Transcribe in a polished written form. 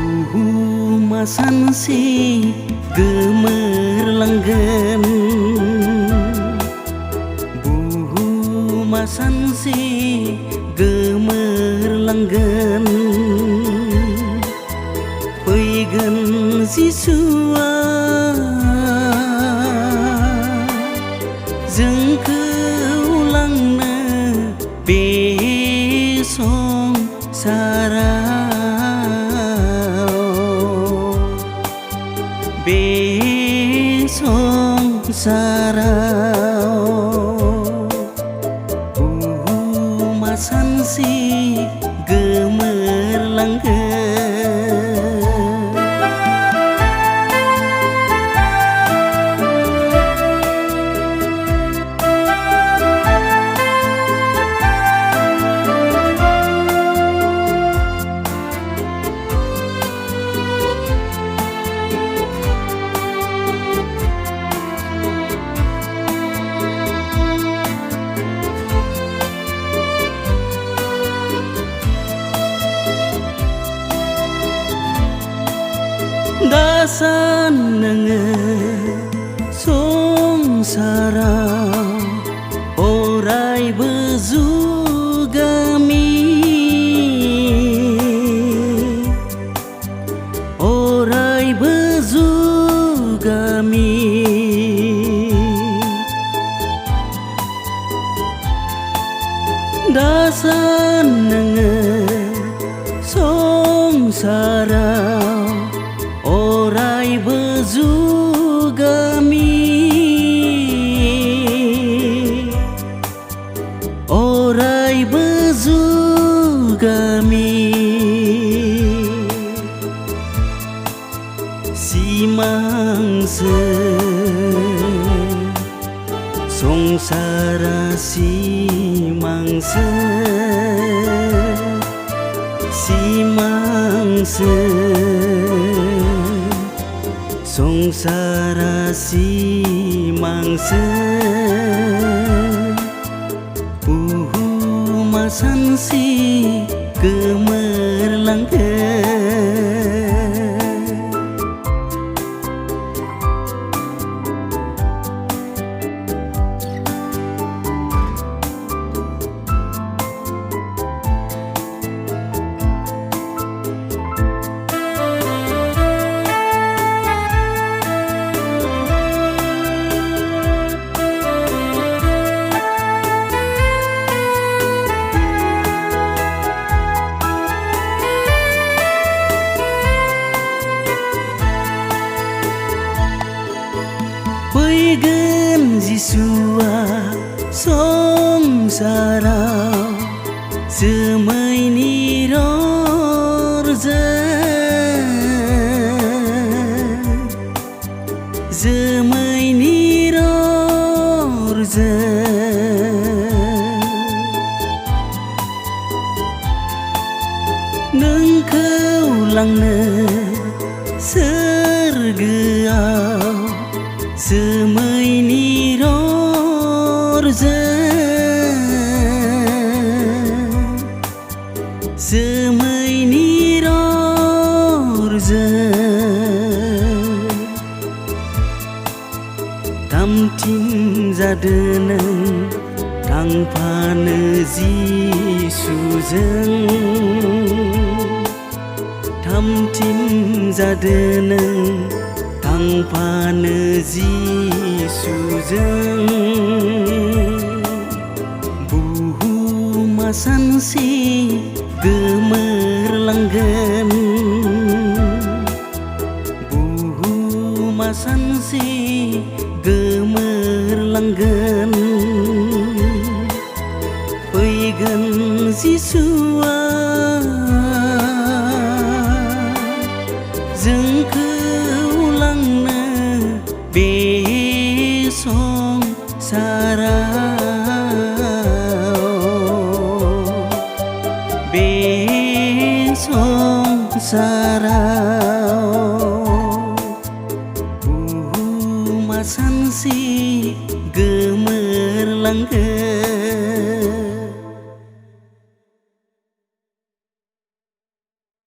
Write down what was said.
Buhu masansi gemerlanggan, buhu masansi gemerlanggan, peigan sisua jengke ulangna besong sarau, besong sarau. Buhu masansi gemerlanggan. Dasan nenge songsarau orai bezugami, orai bezugami. Dasan nenge songsarau orai bezugami, orai bezugami. Si mangsa songsara si mangsa, si mangsa songsara si mangsa. Buhu masansi gemerlanggan. Peigan sisua songsarau semai nirorza, semai nirorza. Nengkau langna sergeau semai nirorza, semai nirorza. Tamtin zadeneng tanpa nezi sujeng, tamtin zadeneng tanpa nezi sujeng. Buhu masansi gemerlanggan, buhu masansi gemerlanggan. Peigan sisua jengke ulangna besong sarau, besong sarau. Buhu masansi gemerlanggan.